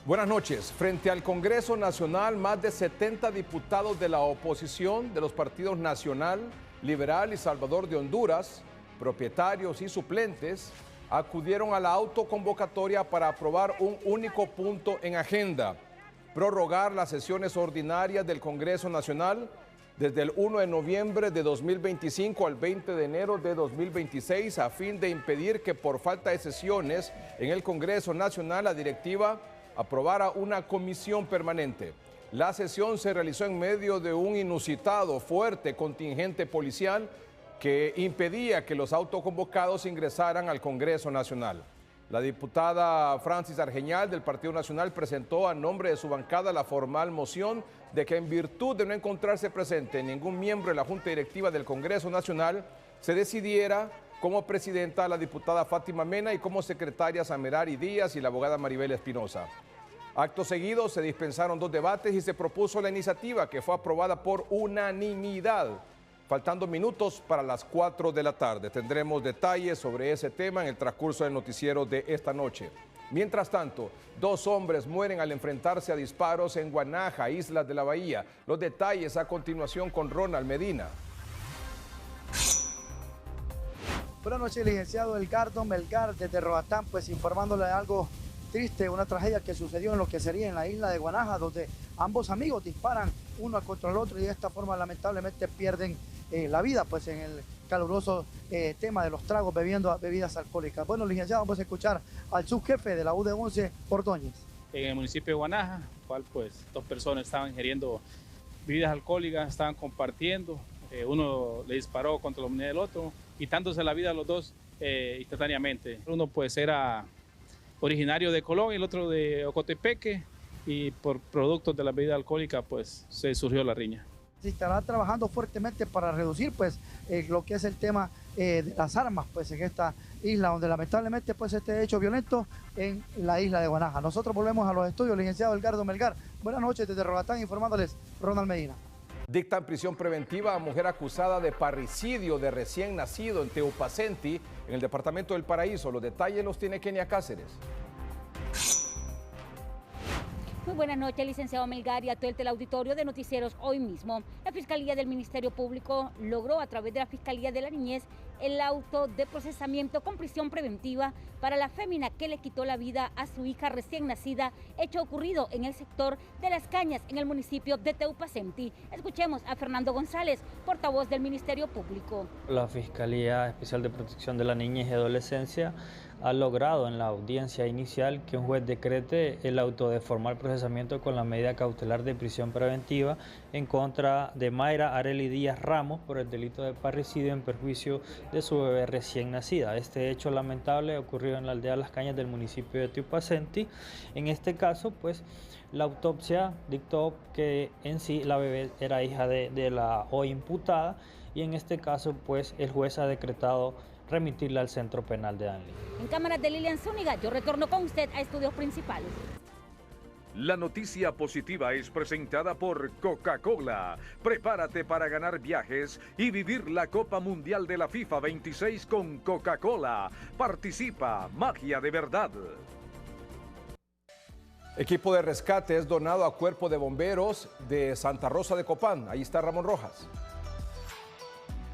Buenas noches. Frente al Congreso Nacional, más de 70 diputados de la oposición de los partidos Nacional, Liberal y Salvador de Honduras, propietarios y suplentes, acudieron a la autoconvocatoria para aprobar un único punto en agenda: prorrogar las sesiones ordinarias del Congreso Nacional desde el 1 de noviembre de 2025 al 20 de enero de 2026, a fin de impedir que por falta de sesiones en el Congreso Nacional la directiva aprobara una comisión permanente. La sesión se realizó en medio de un inusitado fuerte contingente policial que impedía que los autoconvocados ingresaran al Congreso Nacional. La diputada Francis Argeñal del Partido Nacional presentó a nombre de su bancada la formal moción de que, en virtud de no encontrarse presente ningún miembro de la Junta Directiva del Congreso Nacional, se decidiera como presidenta la diputada Fátima Mena y como secretarias a Merari Díaz y la abogada Maribel Espinosa. Acto seguido se dispensaron 2 debates y se propuso la iniciativa, que fue aprobada por unanimidad. Faltando minutos para las 4 de la tarde. Tendremos detalles sobre ese tema en el transcurso del noticiero de esta noche. Mientras tanto, 2 hombres mueren al enfrentarse a disparos en Guanaja, Islas de la Bahía. Los detalles a continuación con Ronald Medina. Buenas noches, licenciado Edgardo Melgar desde Roatán, pues informándole de algo triste, una tragedia que sucedió en lo que sería en la isla de Guanaja, donde ambos amigos disparan uno contra el otro y de esta forma lamentablemente pierden la vida, pues en el caluroso tema de los tragos bebiendo bebidas alcohólicas. Bueno, licenciado, vamos a escuchar al subjefe de la UD11, Ordóñez. En el municipio de Guanaja, cual pues 2 personas estaban ingiriendo bebidas alcohólicas, estaban compartiendo, uno le disparó contra la unidad del otro, quitándose la vida a los 2 instantáneamente. Uno pues era originario de Colón y el otro de Ocotepeque, y por productos de la bebida alcohólica pues se surgió la riña. Se estará trabajando fuertemente para reducir pues lo que es el tema de las armas pues en esta isla, donde lamentablemente pues este hecho violento en la isla de Guanaja. Nosotros volvemos a los estudios, licenciado Edgardo Melgar. Buenas noches desde Roatán, informándoles Ronald Medina. Dictan prisión preventiva a mujer acusada de parricidio de recién nacido en Teupacenti, en el departamento del Paraíso. Los detalles los tiene Kenia Cáceres. Muy buenas noches, licenciado Melgar, y a todo el teleauditorio de Noticieros Hoy Mismo. La Fiscalía del Ministerio Público logró, a través de la Fiscalía de la Niñez, el auto de procesamiento con prisión preventiva para la fémina que le quitó la vida a su hija recién nacida, hecho ocurrido en el sector de Las Cañas, en el municipio de Teupacenti. Escuchemos a Fernando González, portavoz del Ministerio Público. La Fiscalía Especial de Protección de la Niñez y Adolescencia ha logrado en la audiencia inicial que un juez decrete el auto de formal procesamiento con la medida cautelar de prisión preventiva en contra de Mayra Arely Díaz Ramos por el delito de parricidio en perjuicio de su bebé recién nacida. Este hecho lamentable ocurrió en la aldea Las Cañas del municipio de Teupacenti. En este caso, pues, la autopsia dictó que en sí la bebé era hija de la hoy imputada, y en este caso, pues, el juez ha decretado remitirla al centro penal de Danlí. En cámaras de Lilian Zúñiga, yo retorno con usted a estudios principales. La noticia positiva es presentada por Coca-Cola. Prepárate para ganar viajes y vivir la Copa Mundial de la FIFA 26 con Coca-Cola. Participa, magia de verdad. Equipo de rescate es donado a Cuerpo de Bomberos de Santa Rosa de Copán. Ahí está Ramón Rojas.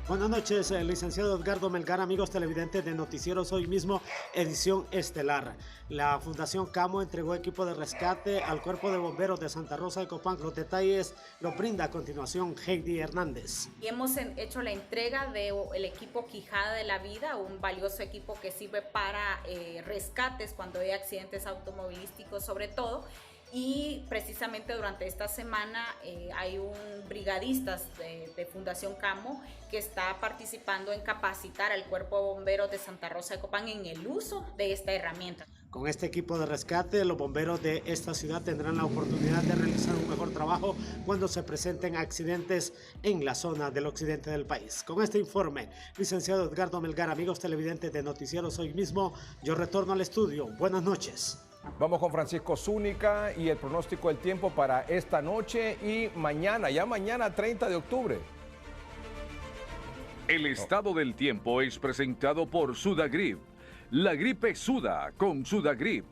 Buenas noches, licenciado Edgardo Melgar, amigos televidentes de Noticieros Hoy Mismo, edición estelar. La Fundación Camo entregó equipo de rescate al Cuerpo de Bomberos de Santa Rosa de Copán. Los detalles los brinda a continuación Heidi Hernández. Y hemos hecho la entrega del equipo Quijada de la Vida, un valioso equipo que sirve para rescates cuando hay accidentes automovilísticos sobre todo. Y precisamente durante esta semana hay un brigadistas de Fundación Camo que está participando en capacitar al Cuerpo de Bomberos de Santa Rosa de Copán en el uso de esta herramienta. Con este equipo de rescate, los bomberos de esta ciudad tendrán la oportunidad de realizar un mejor trabajo cuando se presenten accidentes en la zona del occidente del país. Con este informe, licenciado Edgardo Melgar, amigos televidentes de Noticieros Hoy Mismo, yo retorno al estudio. Buenas noches. Vamos con Francisco Zúñiga y el pronóstico del tiempo para esta noche y mañana, ya mañana 30 de octubre. El estado del tiempo es presentado por Sudagrip. La gripe suda con Sudagrip.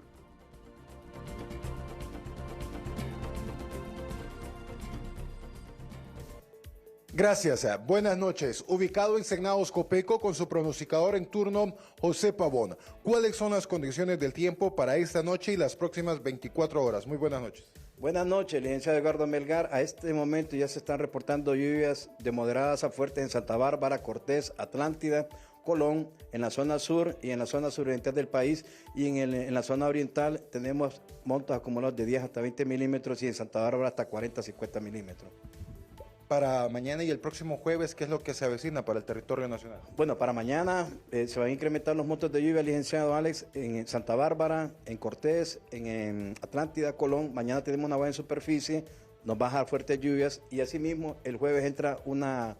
Gracias. Buenas noches. Ubicado en Senados Copeco con su pronosticador en turno, José Pavón. ¿Cuáles son las condiciones del tiempo para esta noche y las próximas 24 horas? Muy buenas noches. Buenas noches, licenciado Edgardo Melgar. A este momento ya se están reportando lluvias de moderadas a fuertes en Santa Bárbara, Cortés, Atlántida, Colón, en la zona sur y en la zona suroriental del país, y en la zona oriental tenemos montos acumulados de 10 hasta 20 milímetros y en Santa Bárbara hasta 40 a 50 milímetros. Para mañana y el próximo jueves, ¿qué es lo que se avecina para el territorio nacional? Bueno, para mañana se van a incrementar los montos de lluvia, licenciado Alex, en Santa Bárbara, en Cortés, en Atlántida, Colón. Mañana tenemos una baja en superficie, nos va a dejar fuertes lluvias, y asimismo el jueves entra una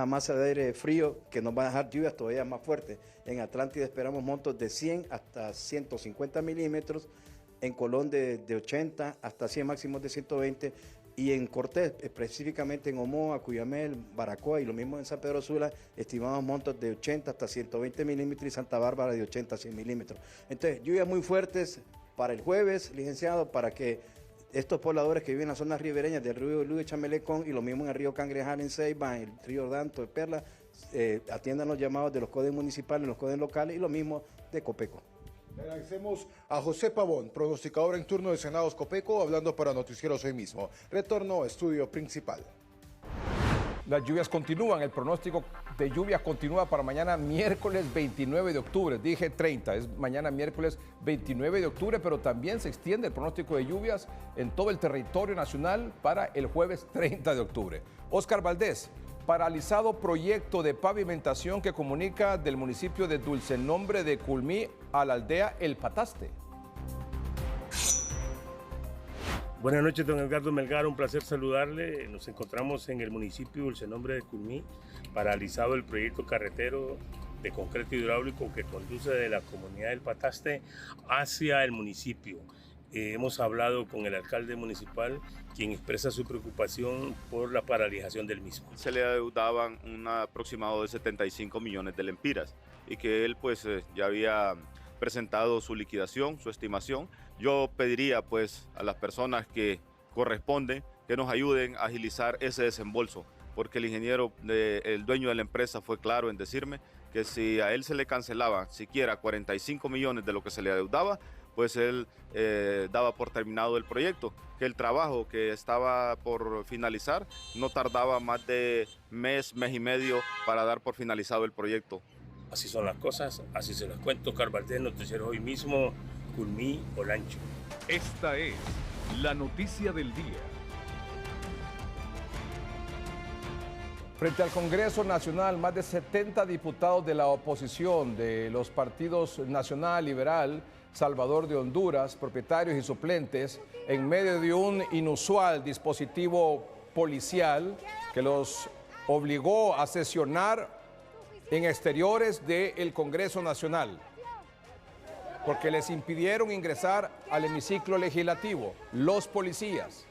masa de aire frío que nos va a dejar lluvias todavía más fuertes. En Atlántida esperamos montos de 100 hasta 150 milímetros, en Colón de 80 hasta 100 máximos de 120, y en Cortés, específicamente en Omoa, Cuyamel, Baracoa y lo mismo en San Pedro Sula, estimamos montos de 80 hasta 120 milímetros y Santa Bárbara de 80 a 100 milímetros. Entonces, lluvias muy fuertes para el jueves, licenciado, para que estos pobladores que viven en las zonas ribereñas del río Luis Chamelecón y lo mismo en el río Cangrejal en Ceiba, en el río Danto de Perla, atiendan los llamados de los CODES municipales, los CODES locales y lo mismo de Copeco. Le agradecemos a José Pavón, pronosticador en turno de Senados Copeco, hablando para Noticieros Hoy Mismo. Retorno a estudio principal. Las lluvias continúan, el pronóstico de lluvias continúa para mañana miércoles 29 de octubre, dije 30, es mañana miércoles 29 de octubre, pero también se extiende el pronóstico de lluvias en todo el territorio nacional para el jueves 30 de octubre. Oscar Valdés, paralizado proyecto de pavimentación que comunica del municipio de Dulcenombre de Culmí a la aldea El Pataste. Buenas noches, don Edgardo Melgar, un placer saludarle. Nos encontramos en el municipio Dulcenombre de Culmí, paralizado el proyecto carretero de concreto hidráulico que conduce de la comunidad del Pataste hacia el municipio. Hemos hablado con el alcalde municipal, quien expresa su preocupación por la paralización del mismo. Se le adeudaban un aproximado de 75 millones de lempiras y que él pues ya había presentado su liquidación, su estimación. Yo pediría pues a las personas que corresponden que nos ayuden a agilizar ese desembolso, porque el ingeniero, el dueño de la empresa, fue claro en decirme que si a él se le cancelaba siquiera 45 millones de lo que se le adeudaba, pues él daba por terminado el proyecto, que el trabajo que estaba por finalizar no tardaba más de mes y medio para dar por finalizado el proyecto. Así son las cosas, así se las cuento. Carvaltés, Noticiero Hoy Mismo, Culmí, Olancho. Esta es la noticia del día. Frente al Congreso Nacional, más de 70 diputados de la oposición de los partidos Nacional, Liberal, Salvador de Honduras, propietarios y suplentes, en medio de un inusual dispositivo policial que los obligó a sesionar en exteriores del Congreso Nacional, porque les impidieron ingresar al hemiciclo legislativo, los policías.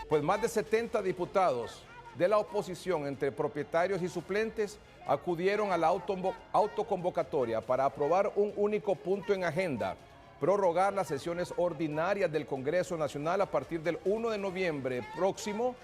Pues más de 70 diputados de la oposición, entre propietarios y suplentes, acudieron a la autoconvocatoria para aprobar un único punto en agenda: prorrogar las sesiones ordinarias del Congreso Nacional a partir del 1 de noviembre próximo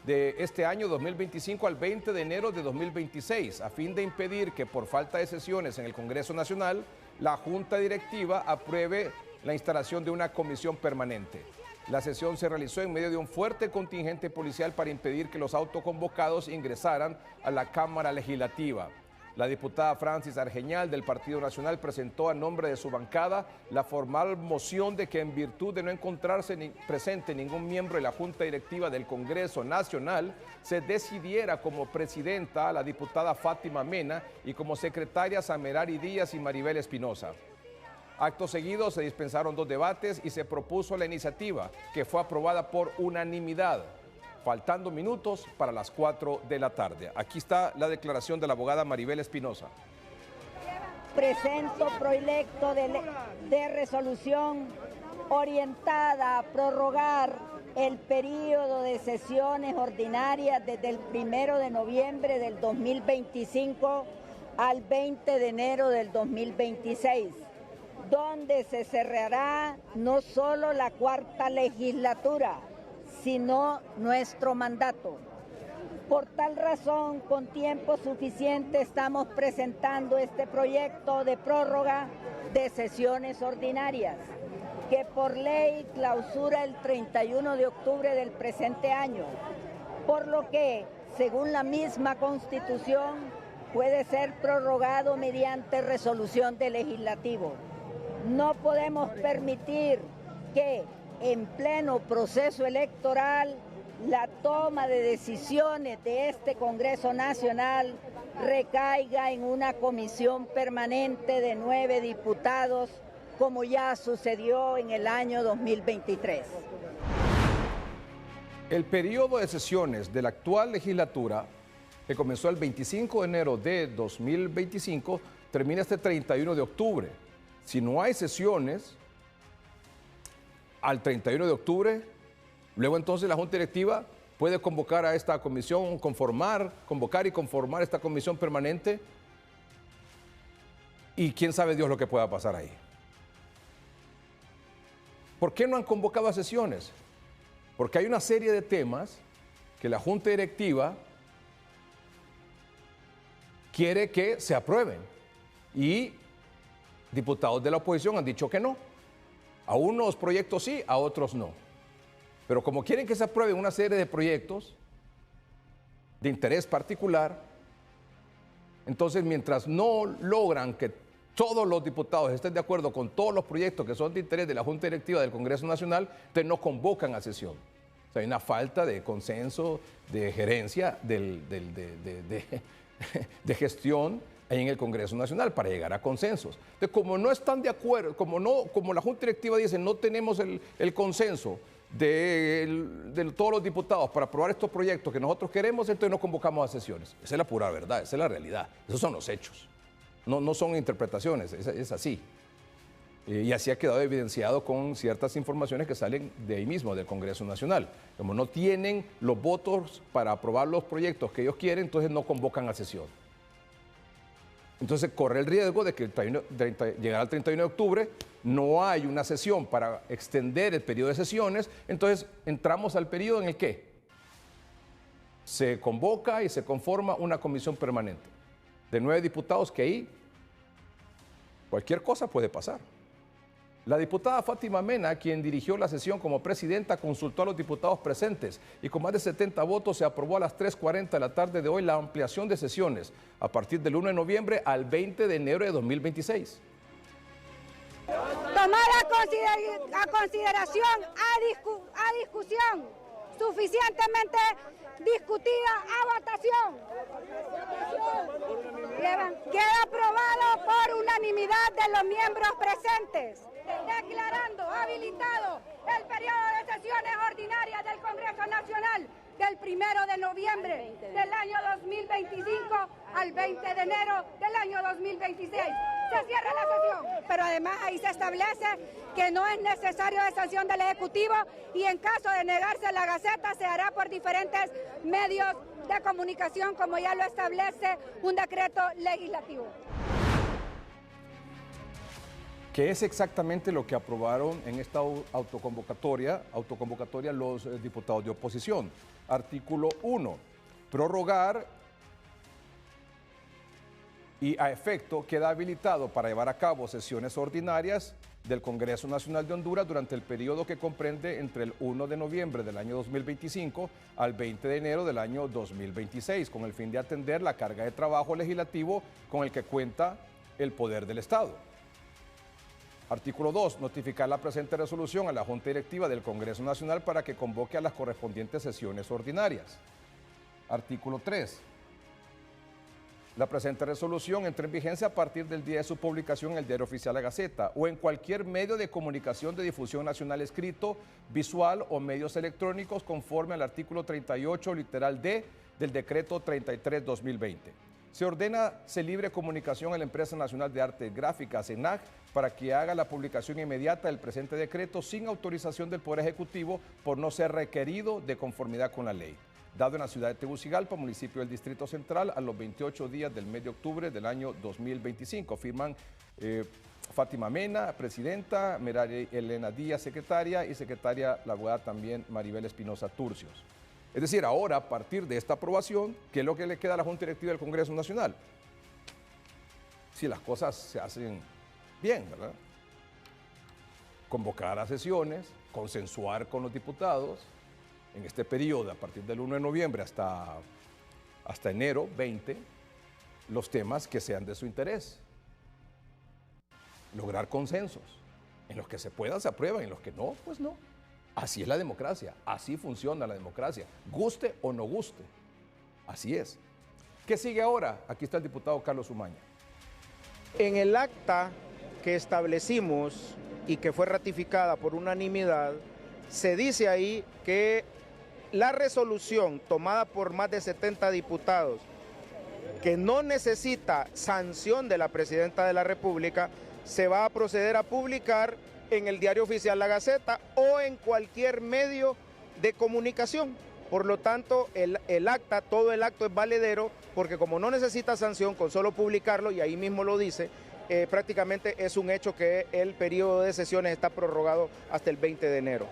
de este año 2025 al 20 de enero de 2026, a fin de impedir que por falta de sesiones en el Congreso Nacional, la Junta Directiva apruebe la instalación de una comisión permanente. La sesión se realizó en medio de un fuerte contingente policial para impedir que los autoconvocados ingresaran a la Cámara Legislativa. La diputada Francis Argeñal del Partido Nacional presentó a nombre de su bancada la formal moción de que, en virtud de no encontrarse presente ningún miembro de la Junta Directiva del Congreso Nacional, se decidiera como presidenta a la diputada Fátima Mena y como secretarias a Merari Díaz y Maribel Espinosa. Acto seguido se dispensaron 2 debates y se propuso la iniciativa, que fue aprobada por unanimidad, faltando minutos para las 4 de la tarde. Aquí está la declaración de la abogada Maribel Espinosa. Presento proyecto de resolución orientada a prorrogar el periodo de sesiones ordinarias desde el 1 de noviembre del 2025 al 20 de enero del 2026, donde se cerrará no solo la 4ª legislatura, sino nuestro mandato. Por tal razón, con tiempo suficiente estamos presentando este proyecto de prórroga de sesiones ordinarias, que por ley clausura el 31 de octubre del presente año, por lo que, según la misma Constitución, puede ser prorrogado mediante resolución del legislativo. No podemos permitir que en pleno proceso electoral la toma de decisiones de este Congreso Nacional recaiga en una comisión permanente de 9 diputados, como ya sucedió en el año 2023. El periodo de sesiones de la actual legislatura, que comenzó el 25 de enero de 2025, termina este 31 de octubre. Si no hay sesiones al 31 de octubre, luego entonces la Junta Directiva puede convocar a esta comisión, convocar y conformar esta comisión permanente, y quién sabe Dios lo que pueda pasar ahí. ¿Por qué no han convocado a sesiones? Porque hay una serie de temas que la Junta Directiva quiere que se aprueben y diputados de la oposición han dicho que no. A unos proyectos sí, a otros no. Pero como quieren que se aprueben una serie de proyectos de interés particular, entonces mientras no logran que todos los diputados estén de acuerdo con todos los proyectos que son de interés de la Junta Directiva del Congreso Nacional, entonces no convocan a sesión. O sea, hay una falta de consenso, de gerencia, de gestión en el Congreso Nacional para llegar a consensos. Entonces, como no están de acuerdo, como la Junta Directiva dice, no tenemos el consenso de todos los diputados para aprobar estos proyectos que nosotros queremos, entonces no convocamos a sesiones. Esa es la pura verdad, esa es la realidad. Esos son los hechos. No son interpretaciones, es así. Y así ha quedado evidenciado con ciertas informaciones que salen de ahí mismo, del Congreso Nacional. Como no tienen los votos para aprobar los proyectos que ellos quieren, entonces no convocan a sesión. Entonces corre el riesgo de que llegar al 31 de octubre no hay una sesión para extender el periodo de sesiones, entonces entramos al periodo en el que se convoca y se conforma una comisión permanente de 9 diputados, que ahí cualquier cosa puede pasar. La diputada Fátima Mena, quien dirigió la sesión como presidenta, consultó a los diputados presentes y con más de 70 votos se aprobó a las 3:40 de la tarde de hoy la ampliación de sesiones a partir del 1 de noviembre al 20 de enero de 2026. Tomada a consideración, a discusión, suficientemente discutida a votación. Queda aprobado por unanimidad de los miembros presentes. Declarando habilitado el periodo de sesiones ordinarias del Congreso Nacional del 1 de noviembre del año 2025 al 20 de enero del año 2026. Se cierra la sesión. Pero además ahí se establece que no es necesario de sanción del Ejecutivo y en caso de negarse la Gaceta se hará por diferentes medios de comunicación, como ya lo establece un decreto legislativo. ¿Qué es exactamente lo que aprobaron en esta autoconvocatoria los diputados de oposición? Artículo 1, prorrogar y a efecto queda habilitado para llevar a cabo sesiones ordinarias del Congreso Nacional de Honduras durante el periodo que comprende entre el 1 de noviembre del año 2025 al 20 de enero del año 2026, con el fin de atender la carga de trabajo legislativo con el que cuenta el Poder del Estado. Artículo 2. Notificar la presente resolución a la Junta Directiva del Congreso Nacional para que convoque a las correspondientes sesiones ordinarias. Artículo 3. La presente resolución entra en vigencia a partir del día de su publicación en el Diario Oficial La Gaceta o en cualquier medio de comunicación de difusión nacional escrito, visual o medios electrónicos conforme al artículo 38, literal D, del Decreto 33-2020. Se ordena se libre comunicación a la Empresa Nacional de Artes Gráficas, ENAG, para que haga la publicación inmediata del presente decreto sin autorización del Poder Ejecutivo por no ser requerido de conformidad con la ley. Dado en la ciudad de Tegucigalpa, municipio del Distrito Central, a los 28 días del mes de octubre del año 2025. Firman Fátima Mena, presidenta, Merari Elena Díaz, secretaria, y secretaria la abogada también Maribel Espinosa Turcios. Es decir, ahora, a partir de esta aprobación, ¿qué es lo que le queda a la Junta Directiva del Congreso Nacional? Si las cosas se hacen bien, ¿verdad? Convocar a sesiones, consensuar con los diputados en este periodo, a partir del 1 de noviembre hasta enero 20, los temas que sean de su interés. Lograr consensos. En los que se pueda se aprueban, en los que no, pues no. Así es la democracia, así funciona la democracia, guste o no guste. Así es. ¿Qué sigue ahora? Aquí está el diputado Carlos Umaña. En el acta que establecimos y que fue ratificada por unanimidad, se dice ahí que la resolución tomada por más de 70 diputados, que no necesita sanción de la Presidenta de la República, se va a proceder a publicar en el Diario Oficial La Gaceta o en cualquier medio de comunicación. Por lo tanto, el acta, todo el acto es valedero, porque como no necesita sanción, con solo publicarlo, y ahí mismo lo dice, prácticamente es un hecho que el periodo de sesiones está prorrogado hasta el 20 de enero.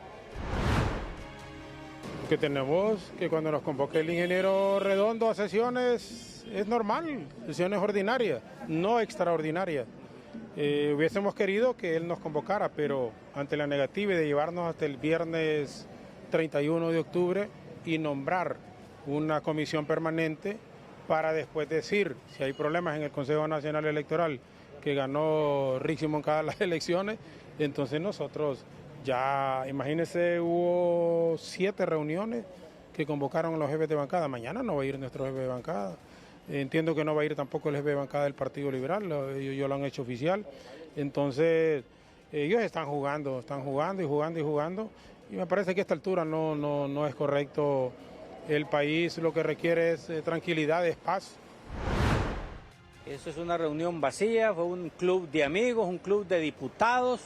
Que tenemos que cuando nos convoque el ingeniero Redondo a sesiones es normal, sesiones ordinarias, no extraordinarias. Hubiésemos querido que él nos convocara, pero ante la negativa de llevarnos hasta el viernes 31 de octubre y nombrar una comisión permanente para después decir si hay problemas en el Consejo Nacional Electoral que ganó Rixi Moncada las elecciones, entonces nosotros ya, imagínense, hubo 7 reuniones que convocaron a los jefes de bancada. Mañana no va a ir nuestro jefe de bancada. Entiendo que no va a ir tampoco el jefe de bancada del Partido Liberal, ellos lo han hecho oficial. Entonces, ellos están jugando y me parece que a esta altura no es correcto. El país lo que requiere es tranquilidad, es paz. Eso es una reunión vacía, fue un club de amigos, un club de diputados.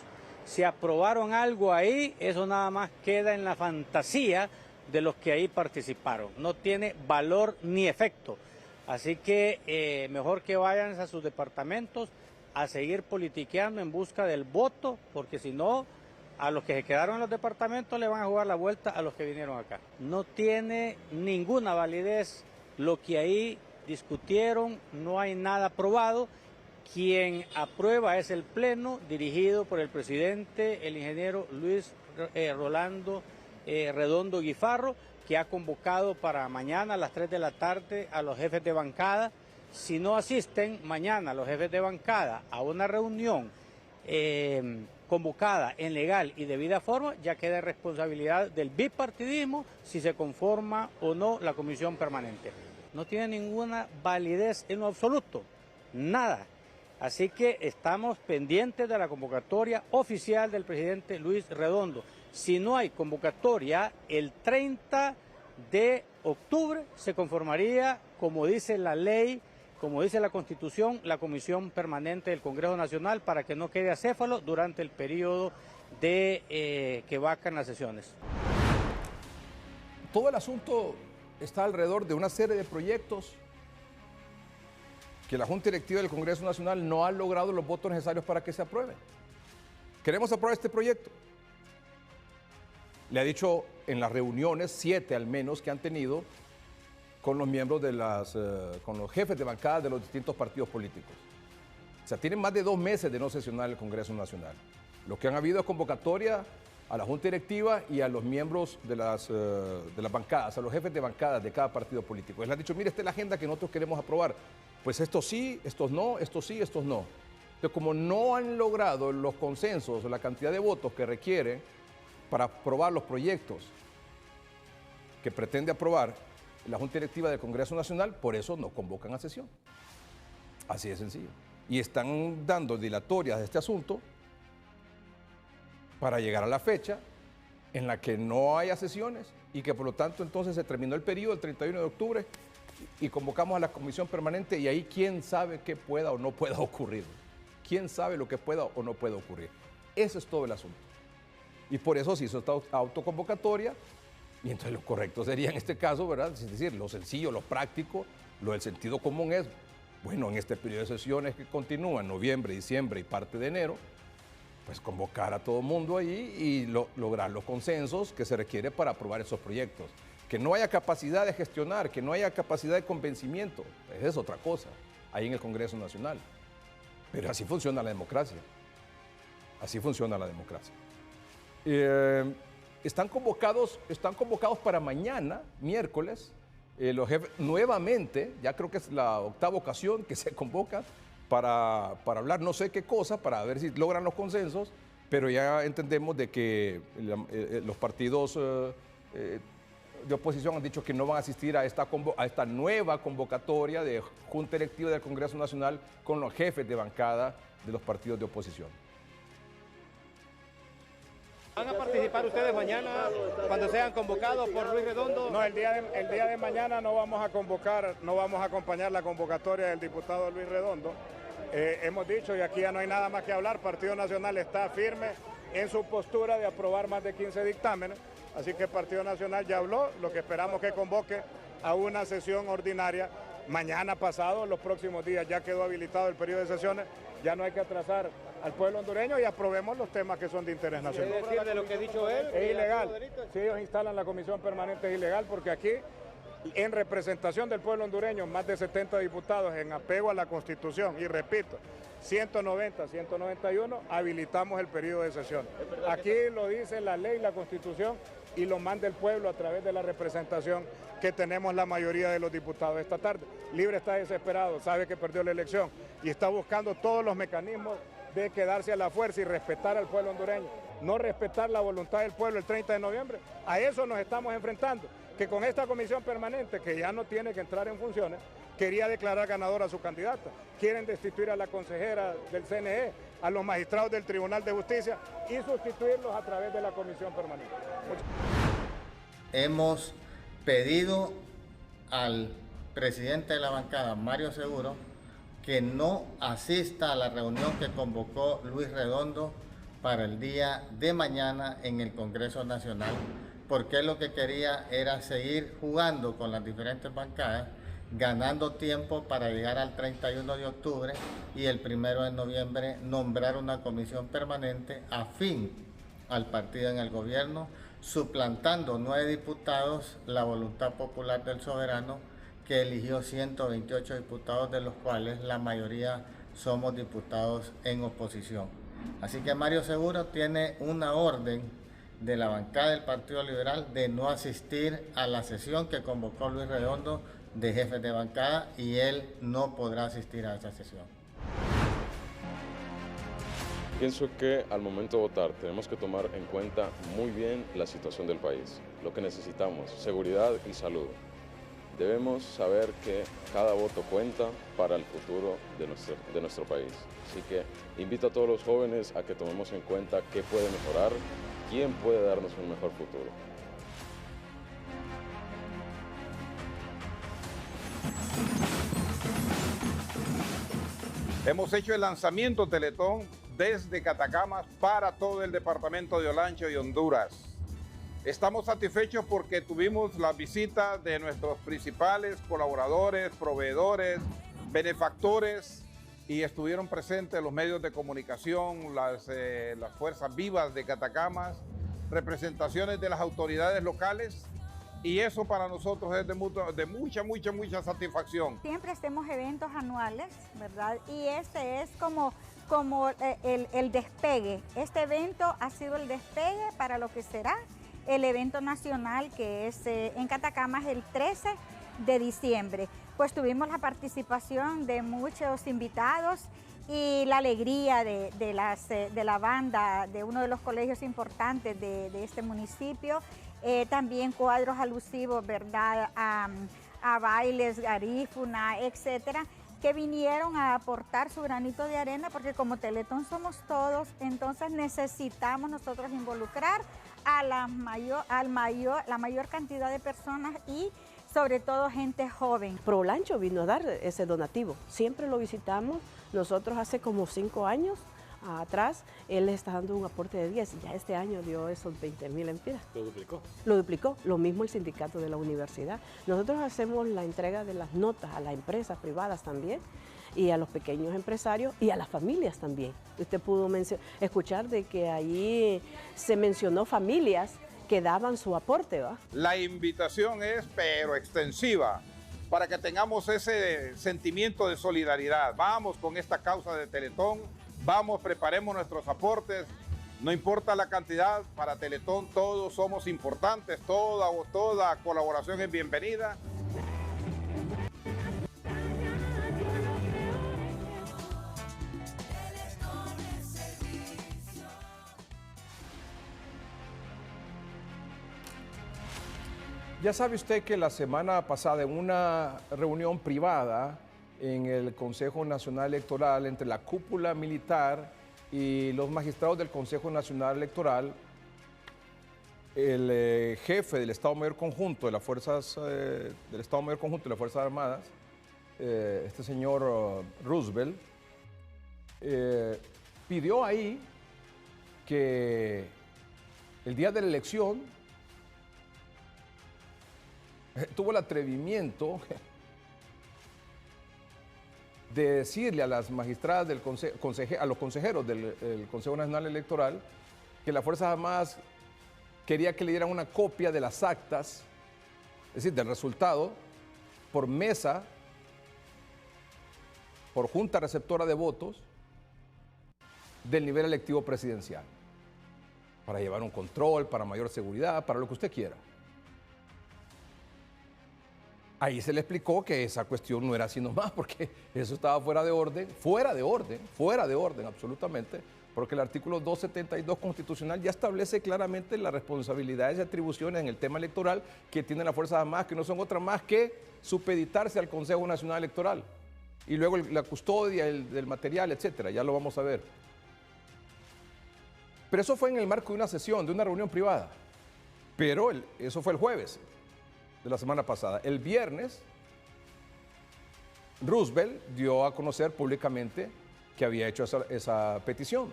Si aprobaron algo ahí, eso nada más queda en la fantasía de los que ahí participaron. No tiene valor ni efecto. Así que mejor que vayan a sus departamentos a seguir politiqueando en busca del voto, porque si no, a los que se quedaron en los departamentos le van a jugar la vuelta a los que vinieron acá. No tiene ninguna validez lo que ahí discutieron, no hay nada aprobado. Quien aprueba es el Pleno, dirigido por el presidente, el ingeniero Luis Rolando Redondo Guifarro, que ha convocado para mañana a las 3 de la tarde a los jefes de bancada. Si no asisten mañana los jefes de bancada a una reunión convocada en legal y debida forma, ya queda responsabilidad del bipartidismo si se conforma o no la comisión permanente. No tiene ninguna validez en lo absoluto, nada. Así que estamos pendientes de la convocatoria oficial del presidente Luis Redondo. Si no hay convocatoria, el 30 de octubre se conformaría, como dice la ley, como dice la Constitución, la Comisión Permanente del Congreso Nacional para que no quede acéfalo durante el periodo de que vacan las sesiones. Todo el asunto está alrededor de una serie de proyectos que la Junta Directiva del Congreso Nacional no ha logrado los votos necesarios para que se aprueben. Queremos aprobar este proyecto. Le ha dicho en las reuniones, 7 al menos, que han tenido con los miembros de con los jefes de bancada de los distintos partidos políticos. O sea, tienen más de 2 meses de no sesionar el Congreso Nacional. Lo que han habido es convocatoria a la Junta Directiva y a los miembros de las bancadas, a los jefes de bancadas de cada partido político. Les han dicho, mire, esta es la agenda que nosotros queremos aprobar. Pues estos sí, estos no, estos sí, estos no. Entonces, como no han logrado los consensos o la cantidad de votos que requiere para aprobar los proyectos que pretende aprobar la Junta Directiva del Congreso Nacional, por eso no convocan a sesión. Así de sencillo. Y están dando dilatorias de este asunto para llegar a la fecha en la que no haya sesiones y que por lo tanto entonces se terminó el periodo el 31 de octubre y convocamos a la comisión permanente y ahí quién sabe qué pueda o no pueda ocurrir. ¿Quién sabe lo que pueda o no pueda ocurrir? Ese es todo el asunto. Y por eso se hizo esta autoconvocatoria y entonces lo correcto sería en este caso, ¿verdad? Es decir, lo sencillo, lo práctico, lo del sentido común es, bueno, en este periodo de sesiones que continúa en noviembre, diciembre y parte de enero, pues convocar a todo el mundo ahí y lograr los consensos que se requiere para aprobar esos proyectos. Que no haya capacidad de gestionar, que no haya capacidad de convencimiento, esa es otra cosa, ahí en el Congreso Nacional. Pero así funciona la democracia. Así funciona la democracia. Están convocados para mañana, miércoles, los jefes, nuevamente, ya creo que es la 8ª ocasión que se convoca para hablar no sé qué cosa, para ver si logran los consensos, pero ya entendemos de que los partidos de oposición han dicho que no van a asistir a esta nueva convocatoria de Junta Directiva del Congreso Nacional con los jefes de bancada de los partidos de oposición. ¿Van a participar ustedes mañana cuando sean convocados por Luis Redondo? No, el día de mañana no vamos a convocar, no vamos a acompañar la convocatoria del diputado Luis Redondo. Hemos dicho, y aquí ya no hay nada más que hablar, Partido Nacional está firme en su postura de aprobar más de 15 dictámenes, así que el Partido Nacional ya habló, lo que esperamos que convoque a una sesión ordinaria mañana pasado, los próximos días ya quedó habilitado el periodo de sesiones, ya no hay que atrasar al pueblo hondureño y aprobemos los temas que son de interés nacional. ¿Es decir, de lo que ha dicho él? Es ilegal. Si ellos instalan la comisión permanente es ilegal porque aquí, en representación del pueblo hondureño, más de 70 diputados en apego a la Constitución, y repito, 190, 191, habilitamos el periodo de sesión. Aquí lo dice la ley, la Constitución, y lo manda el pueblo a través de la representación que tenemos la mayoría de los diputados esta tarde. Libre está desesperado, sabe que perdió la elección y está buscando todos los mecanismos de quedarse a la fuerza y respetar al pueblo hondureño, no respetar la voluntad del pueblo el 30 de noviembre. A eso nos estamos enfrentando, que con esta comisión permanente, que ya no tiene que entrar en funciones, quería declarar ganadora a su candidata. Quieren destituir a la consejera del CNE, a los magistrados del Tribunal de Justicia y sustituirlos a través de la comisión permanente. Hemos pedido al presidente de la bancada, Mario Seguro, que no asista a la reunión que convocó Luis Redondo para el día de mañana en el Congreso Nacional, porque él lo que quería era seguir jugando con las diferentes bancadas, ganando tiempo para llegar al 31 de octubre y el 1 de noviembre nombrar una comisión permanente afín al partido en el gobierno, suplantando 9 diputados la voluntad popular del soberano, que eligió 128 diputados, de los cuales la mayoría somos diputados en oposición. Así que Mario Seguro tiene una orden de la bancada del Partido Liberal de no asistir a la sesión que convocó Luis Redondo de jefes de bancada y él no podrá asistir a esa sesión. Pienso que al momento de votar tenemos que tomar en cuenta muy bien la situación del país, lo que necesitamos, seguridad y salud. Debemos saber que cada voto cuenta para el futuro de nuestro país. Así que invito a todos los jóvenes a que tomemos en cuenta qué puede mejorar, quién puede darnos un mejor futuro. Hemos hecho el lanzamiento Teletón desde Catacamas para todo el departamento de Olancho y Honduras. Estamos satisfechos porque tuvimos la visita de nuestros principales colaboradores, proveedores, benefactores y estuvieron presentes los medios de comunicación, las fuerzas vivas de Catacamas, representaciones de las autoridades locales y eso para nosotros es de mucha satisfacción. Siempre hacemos eventos anuales, ¿verdad? Y este es como el despegue. Este evento ha sido el despegue para lo que será el evento nacional que es en Catacamas el 13 de diciembre. Pues tuvimos la participación de muchos invitados y la alegría de la banda de uno de los colegios importantes de este municipio. También cuadros alusivos, ¿verdad?, a bailes, garífuna, etcétera, que vinieron a aportar su granito de arena, porque como Teletón somos todos, entonces necesitamos nosotros involucrar a la mayor cantidad de personas y sobre todo gente joven. ProOlancho vino a dar ese donativo, siempre lo visitamos, nosotros hace como 5 años atrás, él está dando un aporte de 10, ya este año dio esos 20,000 lempiras. ¿Lo duplicó? Lo duplicó, lo mismo el sindicato de la universidad. Nosotros hacemos la entrega de las notas a las empresas privadas también y a los pequeños empresarios y a las familias también. Usted pudo escuchar de que allí se mencionó familias que daban su aporte, ¿va? La invitación es, pero extensiva, para que tengamos ese sentimiento de solidaridad. Vamos con esta causa de Teletón, vamos, preparemos nuestros aportes, no importa la cantidad, para Teletón todos somos importantes, toda colaboración es bienvenida. Ya sabe usted que la semana pasada en una reunión privada en el Consejo Nacional Electoral entre la cúpula militar y los magistrados del Consejo Nacional Electoral, el jefe del Estado Mayor Conjunto de las Fuerzas Armadas, este señor Roosevelt, pidió ahí que el día de la elección tuvo el atrevimiento de decirle a las magistradas del a los consejeros del Consejo Nacional Electoral que las Fuerzas Armadas quería que le dieran una copia de las actas, es decir, del resultado, por mesa, por junta receptora de votos del nivel electivo presidencial, para llevar un control, para mayor seguridad, para lo que usted quiera. Ahí se le explicó que esa cuestión no era así nomás, porque eso estaba fuera de orden, absolutamente, porque el artículo 272 constitucional ya establece claramente las responsabilidades y atribuciones en el tema electoral que tienen las Fuerzas Armadas, que no son otras más que supeditarse al Consejo Nacional Electoral. Y luego la custodia del material, etcétera, ya lo vamos a ver. Pero eso fue en el marco de una sesión, de una reunión privada. Pero eso fue el jueves de la semana pasada. El viernes, Roosevelt dio a conocer públicamente que había hecho esa petición.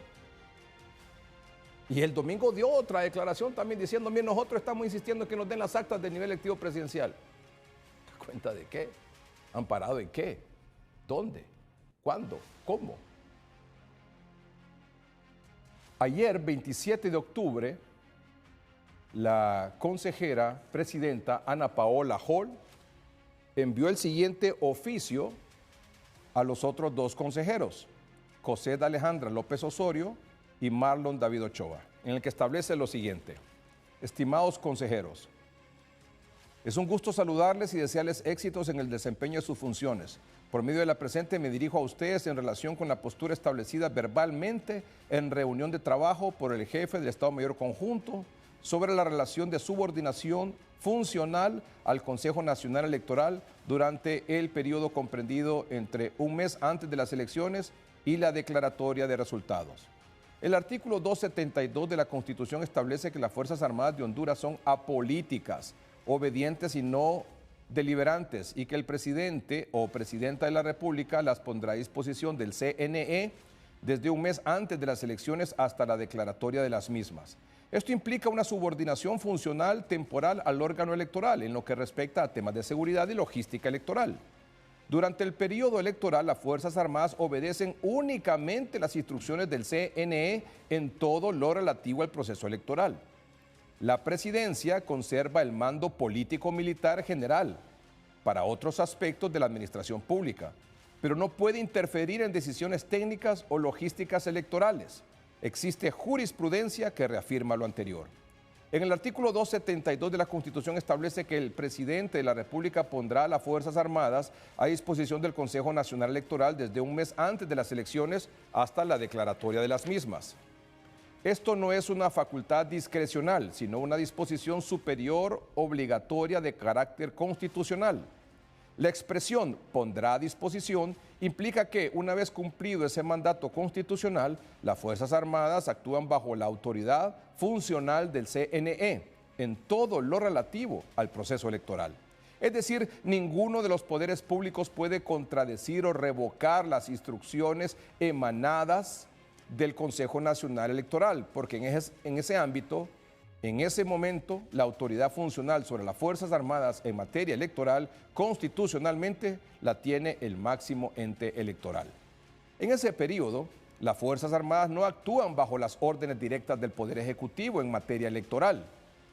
Y el domingo dio otra declaración también diciendo, bien, nosotros estamos insistiendo en que nos den las actas del nivel electivo presidencial. ¿A cuenta de qué? ¿Amparado en qué? ¿Dónde? ¿Cuándo? ¿Cómo? Ayer, 27 de octubre, la consejera presidenta Ana Paola Hall envió el siguiente oficio a los otros dos consejeros, Cosette Alejandra López Osorio y Marlon David Ochoa, en el que establece lo siguiente: estimados consejeros, es un gusto saludarles y desearles éxitos en el desempeño de sus funciones. Por medio de la presente me dirijo a ustedes en relación con la postura establecida verbalmente en reunión de trabajo por el jefe del Estado Mayor Conjunto sobre la relación de subordinación funcional al Consejo Nacional Electoral durante el periodo comprendido entre un mes antes de las elecciones y la declaratoria de resultados. El artículo 272 de la Constitución establece que las Fuerzas Armadas de Honduras son apolíticas, obedientes y no deliberantes, y que el presidente o presidenta de la República las pondrá a disposición del CNE desde un mes antes de las elecciones hasta la declaratoria de las mismas. Esto implica una subordinación funcional temporal al órgano electoral en lo que respecta a temas de seguridad y logística electoral. Durante el periodo electoral, las Fuerzas Armadas obedecen únicamente las instrucciones del CNE en todo lo relativo al proceso electoral. La presidencia conserva el mando político-militar general para otros aspectos de la administración pública, pero no puede interferir en decisiones técnicas o logísticas electorales. Existe jurisprudencia que reafirma lo anterior. En el artículo 272 de la Constitución establece que el presidente de la República pondrá a las Fuerzas Armadas a disposición del Consejo Nacional Electoral desde un mes antes de las elecciones hasta la declaratoria de las mismas. Esto no es una facultad discrecional, sino una disposición superior obligatoria de carácter constitucional. La expresión pondrá a disposición implica que, una vez cumplido ese mandato constitucional, las Fuerzas Armadas actúan bajo la autoridad funcional del CNE en todo lo relativo al proceso electoral. Es decir, ninguno de los poderes públicos puede contradecir o revocar las instrucciones emanadas del Consejo Nacional Electoral, porque en ese ámbito, en ese momento, la autoridad funcional sobre las Fuerzas Armadas en materia electoral constitucionalmente la tiene el máximo ente electoral. En ese periodo, las Fuerzas Armadas no actúan bajo las órdenes directas del Poder Ejecutivo en materia electoral.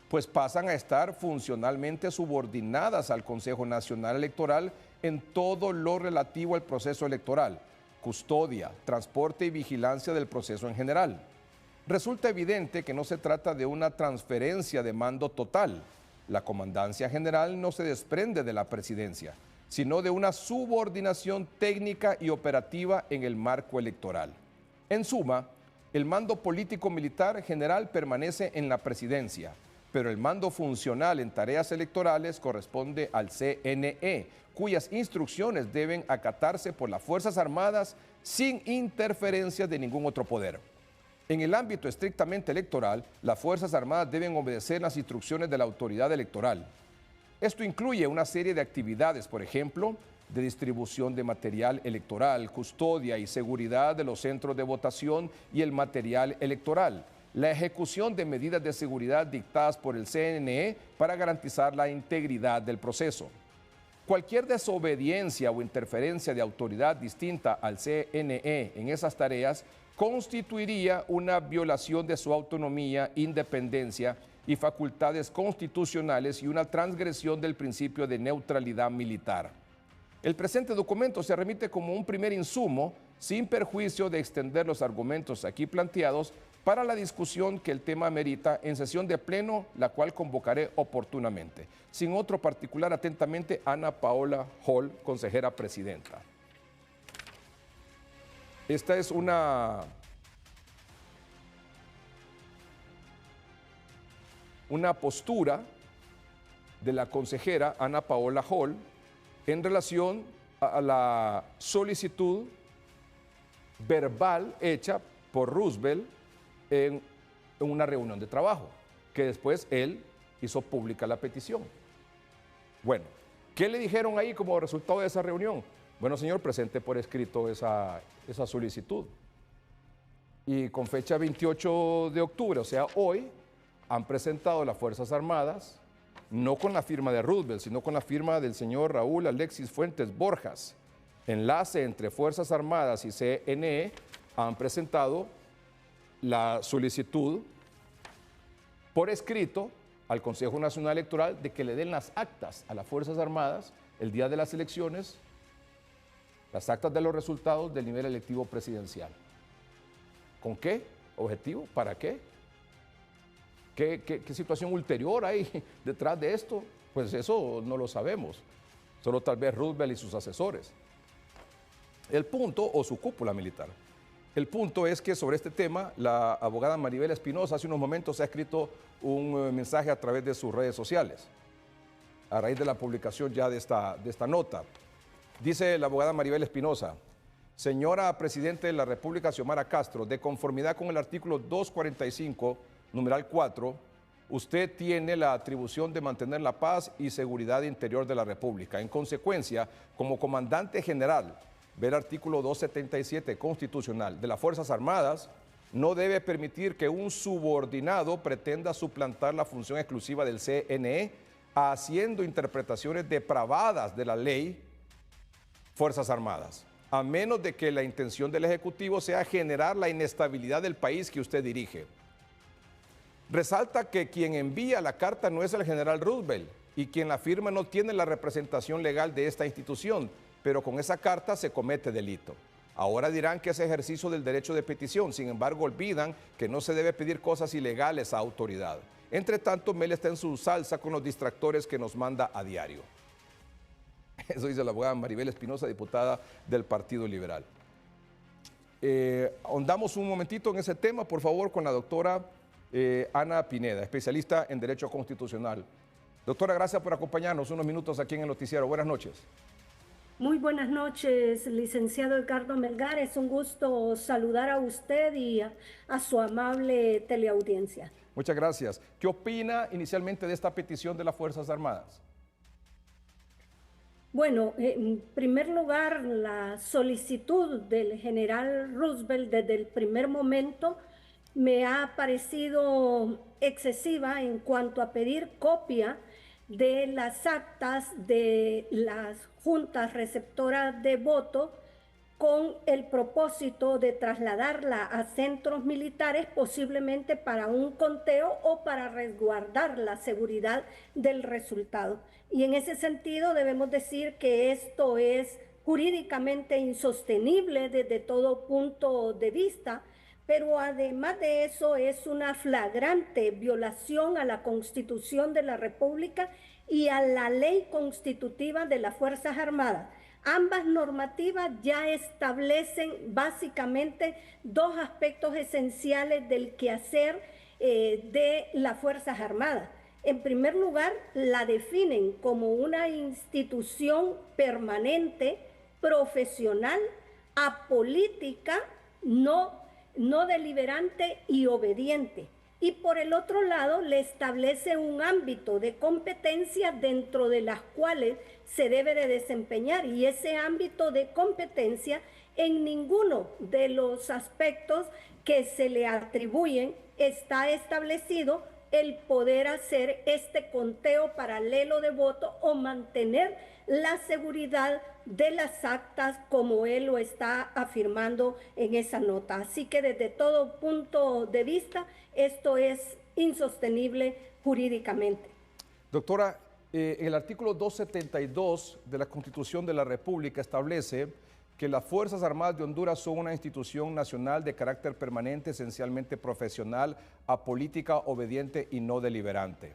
pues pasan a estar funcionalmente subordinadas al Consejo Nacional Electoral en todo lo relativo al proceso electoral, custodia, transporte y vigilancia del proceso en general. Resulta evidente que no se trata de una transferencia de mando total. La Comandancia General no se desprende de la presidencia, sino de una subordinación técnica y operativa en el marco electoral. En suma, el mando político-militar general permanece en la presidencia, pero el mando funcional en tareas electorales corresponde al CNE, cuyas instrucciones deben acatarse por las Fuerzas Armadas sin interferencia de ningún otro poder. En el ámbito estrictamente electoral, las Fuerzas Armadas deben obedecer las instrucciones de la autoridad electoral. Esto incluye una serie de actividades, por ejemplo, de distribución de material electoral, custodia y seguridad de los centros de votación y el material electoral, la ejecución de medidas de seguridad dictadas por el CNE para garantizar la integridad del proceso. Cualquier desobediencia o interferencia de autoridad distinta al CNE en esas tareas constituiría una violación de su autonomía, independencia y facultades constitucionales y una transgresión del principio de neutralidad militar. El presente documento se remite como un primer insumo, sin perjuicio de extender los argumentos aquí planteados para la discusión que el tema merita en sesión de pleno, la cual convocaré oportunamente. Sin otro particular, atentamente, Ana Paola Hall, consejera presidenta. Esta es una postura de la consejera Ana Paola Hall en relación a la solicitud verbal hecha por Roosevelt en una reunión de trabajo, que después él hizo pública la petición. Bueno, ¿qué le dijeron ahí como resultado de esa reunión? Bueno, señor, presente por escrito esa solicitud. Y con fecha 28 de octubre, o sea, hoy, han presentado las Fuerzas Armadas, no con la firma de Roosevelt, sino con la firma del señor Raúl Alexis Fuentes Borjas, enlace entre Fuerzas Armadas y CNE, han presentado la solicitud por escrito al Consejo Nacional Electoral de que le den las actas a las Fuerzas Armadas el día de las elecciones, las actas de los resultados del nivel electivo presidencial. ¿Con qué objetivo? ¿Para qué? ¿Qué situación ulterior hay detrás de esto? Pues eso no lo sabemos. Solo tal vez Roosevelt y sus asesores. El punto, o su cúpula militar. El punto es que sobre este tema, la abogada Maribel Espinosa hace unos momentos ha escrito un mensaje a través de sus redes sociales, a raíz de la publicación ya de esta nota. Dice la abogada Maribel Espinosa: señora Presidente de la República Xiomara Castro, de conformidad con el artículo 245, numeral 4, usted tiene la atribución de mantener la paz y seguridad interior de la República. En consecuencia, como comandante general, ve el artículo 277 constitucional de las Fuerzas Armadas, no debe permitir que un subordinado pretenda suplantar la función exclusiva del CNE haciendo interpretaciones depravadas de la ley Fuerzas Armadas, a menos de que la intención del Ejecutivo sea generar la inestabilidad del país que usted dirige. Resalta que quien envía la carta no es el general Roosevelt y quien la firma no tiene la representación legal de esta institución, pero con esa carta se comete delito. Ahora dirán que es ejercicio del derecho de petición, sin embargo olvidan que no se debe pedir cosas ilegales a autoridad. Entre tanto, Mel está en su salsa con los distractores que nos manda a diario. Eso dice la abogada Maribel Espinosa, diputada del Partido Liberal. Ahondamos un momentito en ese tema, por favor, con la doctora Ana Pineda, especialista en Derecho Constitucional. Doctora, gracias por acompañarnos unos minutos aquí en el noticiero. Buenas noches. Muy buenas noches, licenciado Edgardo Melgar. Es un gusto saludar a usted y a su amable teleaudiencia. Muchas gracias. ¿Qué opina inicialmente de esta petición de las Fuerzas Armadas? Bueno, en primer lugar, la solicitud del general Roosevelt desde el primer momento me ha parecido excesiva en cuanto a pedir copia de las actas de las juntas receptoras de voto con el propósito de trasladarla a centros militares, posiblemente para un conteo o para resguardar la seguridad del resultado. Y en ese sentido debemos decir que esto es jurídicamente insostenible desde todo punto de vista, pero además de eso es una flagrante violación a la Constitución de la República y a la ley constitutiva de las Fuerzas Armadas. Ambas normativas ya establecen básicamente dos aspectos esenciales del quehacer de las Fuerzas Armadas. En primer lugar, la definen como una institución permanente, profesional, apolítica, no deliberante y obediente. Y por el otro lado, le establece un ámbito de competencia dentro de las cuales se debe de desempeñar, y ese ámbito de competencia en ninguno de los aspectos que se le atribuyen está establecido el poder hacer este conteo paralelo de voto o mantener la seguridad de las actas como él lo está afirmando en esa nota. Así que desde todo punto de vista, esto es insostenible jurídicamente. Doctora, el artículo 272 de la Constitución de la República establece que las Fuerzas Armadas de Honduras son una institución nacional de carácter permanente, esencialmente profesional, apolítica, obediente y no deliberante.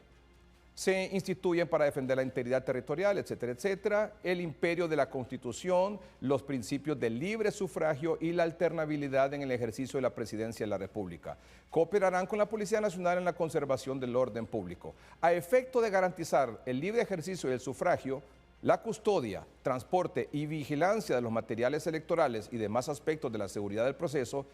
Se instituyen para defender la integridad territorial, etcétera, etcétera, el imperio de la Constitución, los principios del libre sufragio y la alternabilidad en el ejercicio de la presidencia de la República. Cooperarán con la Policía Nacional en la conservación del orden público. A efecto de garantizar el libre ejercicio del sufragio, la custodia, transporte y vigilancia de los materiales electorales y demás aspectos de la seguridad del proceso,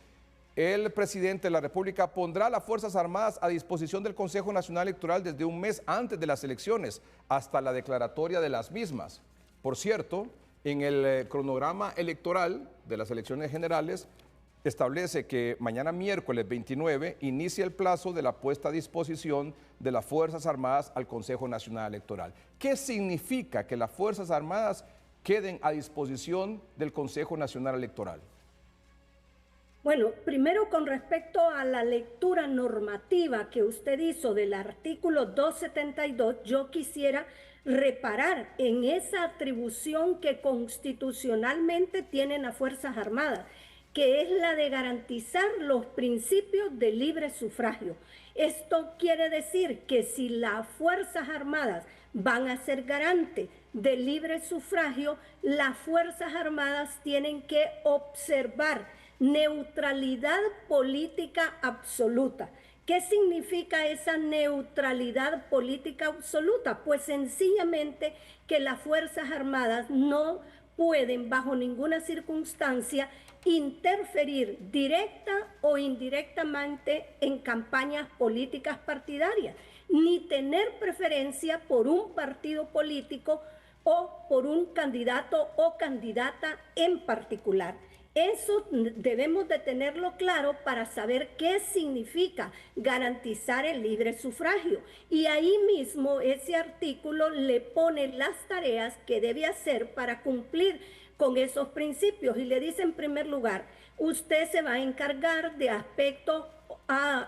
el presidente de la República pondrá las Fuerzas Armadas a disposición del Consejo Nacional Electoral desde un mes antes de las elecciones hasta la declaratoria de las mismas. Por cierto, en el cronograma electoral de las elecciones generales establece que mañana miércoles 29 inicia el plazo de la puesta a disposición de las Fuerzas Armadas al Consejo Nacional Electoral. ¿Qué significa que las Fuerzas Armadas queden a disposición del Consejo Nacional Electoral? Bueno, primero con respecto a la lectura normativa que usted hizo del artículo 272, yo quisiera reparar en esa atribución que constitucionalmente tienen las Fuerzas Armadas, que es la de garantizar los principios de libre sufragio. Esto quiere decir que si las Fuerzas Armadas van a ser garantes del libre sufragio, las Fuerzas Armadas tienen que observar neutralidad política absoluta. ¿Qué significa esa neutralidad política absoluta? Pues sencillamente que las Fuerzas Armadas no pueden bajo ninguna circunstancia interferir directa o indirectamente en campañas políticas partidarias, ni tener preferencia por un partido político o por un candidato o candidata en particular. Eso debemos de tenerlo claro para saber qué significa garantizar el libre sufragio. Y ahí mismo ese artículo le pone las tareas que debe hacer para cumplir con esos principios. Y le dice en primer lugar, usted se va a encargar de aspectos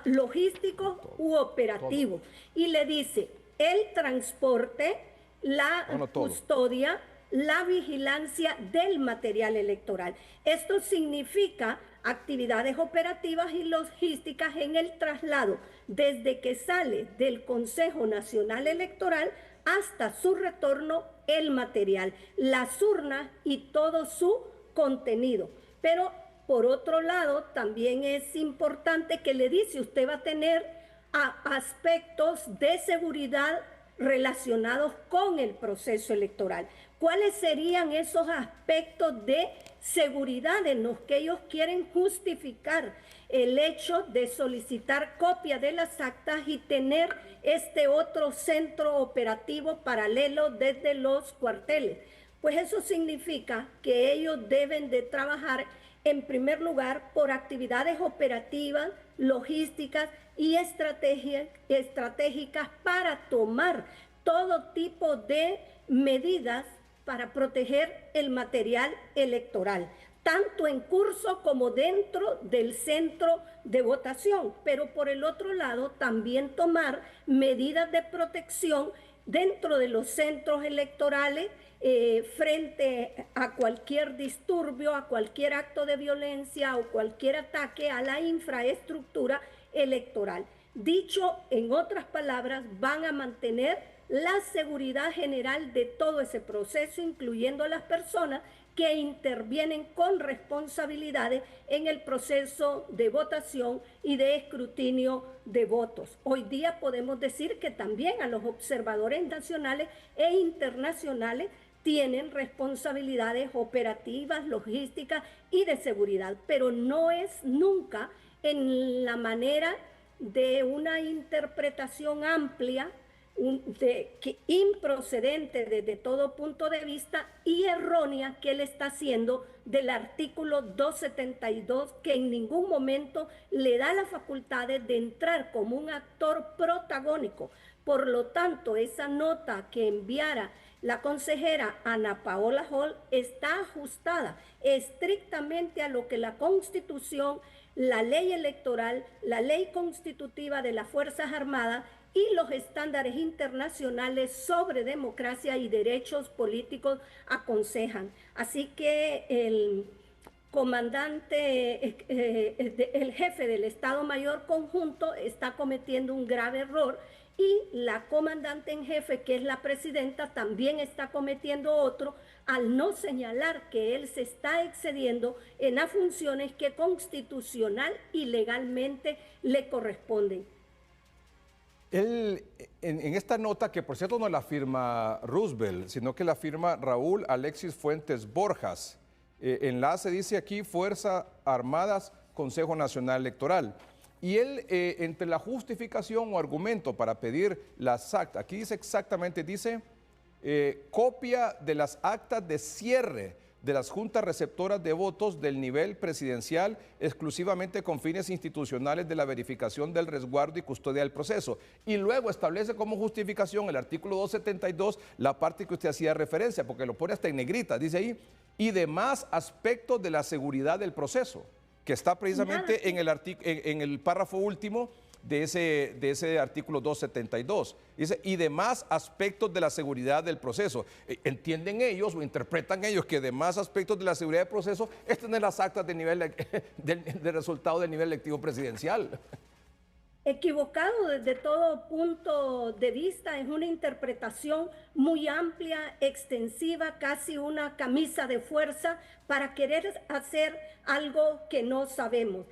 logísticos u operativos. Y le dice el transporte, la custodia, la vigilancia del material electoral. Esto significa actividades operativas y logísticas en el traslado desde que sale del Consejo Nacional Electoral hasta su retorno el material, las urnas y todo su contenido. Pero por otro lado, también es importante que le dice, usted va a tener aspectos de seguridad relacionados con el proceso electoral. ¿Cuáles serían esos aspectos de seguridad en los que ellos quieren justificar el hecho de solicitar copia de las actas y tener este otro centro operativo paralelo desde los cuarteles? Pues eso significa que ellos deben de trabajar en primer lugar por actividades operativas, logísticas y estratégicas para tomar todo tipo de medidas para proteger el material electoral. tanto en curso como dentro del centro de votación, pero por el otro lado también tomar medidas de protección dentro de los centros electorales frente a cualquier disturbio, a cualquier acto de violencia o cualquier ataque a la infraestructura electoral. Dicho en otras palabras, van a mantener la seguridad general de todo ese proceso, incluyendo a las personas que intervienen con responsabilidades en el proceso de votación y de escrutinio de votos. Hoy día podemos decir que también a los observadores nacionales e internacionales tienen responsabilidades operativas, logísticas y de seguridad, pero no es nunca en la de una interpretación amplia, improcedente desde todo punto de vista y errónea que él está haciendo del artículo 272, que en ningún momento le da las facultades de entrar como un actor protagónico. Por lo tanto, esa nota que enviara la consejera Ana Paola Hall está ajustada estrictamente a lo que la Constitución, la ley electoral, la ley constitutiva de las Fuerzas Armadas y los estándares internacionales sobre democracia y derechos políticos aconsejan. Así que el comandante, el jefe del Estado Mayor Conjunto está cometiendo un grave error y la comandante en jefe, que es la presidenta, también está cometiendo otro al no señalar que él se está excediendo en las funciones que constitucional y legalmente le corresponden. Él, en esta nota, que por cierto no la firma Roosevelt, sino que la firma Raúl Alexis Fuentes Borjas, enlace dice aquí Fuerzas Armadas, Consejo Nacional Electoral. Y él, entre la justificación o argumento para pedir las actas, aquí dice exactamente, dice copia de las actas de cierre de las juntas receptoras de votos del nivel presidencial exclusivamente con fines institucionales de la verificación del resguardo y custodia del proceso. Y luego establece como justificación el artículo 272, la parte que usted hacía referencia, porque lo pone hasta en negrita, dice ahí, y demás aspectos de la seguridad del proceso, que está precisamente en el párrafo último de ese artículo 272. Dice, y demás aspectos de la seguridad del proceso. ¿Entienden ellos o interpretan ellos que demás aspectos de la seguridad del proceso es tener las actas de del resultado del nivel electivo presidencial? Equivocado desde todo punto de vista, es una interpretación muy amplia, extensiva, casi una camisa de fuerza para querer hacer algo que no sabemos.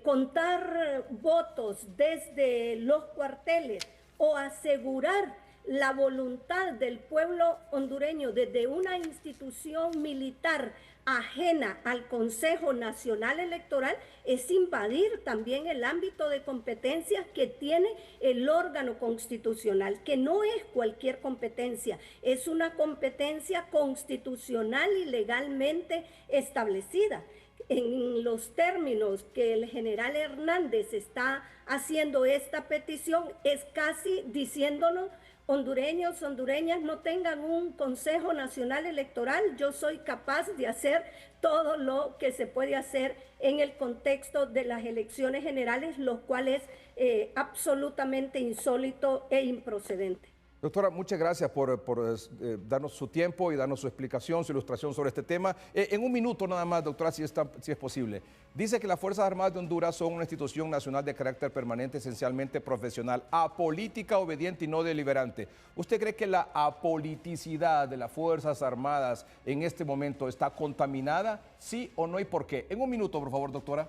Contar votos desde los cuarteles o asegurar la voluntad del pueblo hondureño desde una institución militar ajena al Consejo Nacional Electoral es invadir también el ámbito de competencias que tiene el órgano constitucional, que no es cualquier competencia, es una competencia constitucional y legalmente establecida. En los términos que el general Hernández está haciendo esta petición, es casi diciéndonos: hondureños, hondureñas, no tengan un Consejo Nacional Electoral, yo soy capaz de hacer todo lo que se puede hacer en el contexto de las elecciones generales, lo cual es absolutamente insólito e improcedente. Doctora, muchas gracias por darnos su tiempo y darnos su explicación, su ilustración sobre este tema. En un minuto nada más, doctora, si es posible. Dice que las Fuerzas Armadas de Honduras son una institución nacional de carácter permanente, esencialmente profesional, apolítica, obediente y no deliberante. ¿Usted cree que la apoliticidad de las Fuerzas Armadas en este momento está contaminada? ¿Sí o no y por qué? En un minuto, por favor, doctora.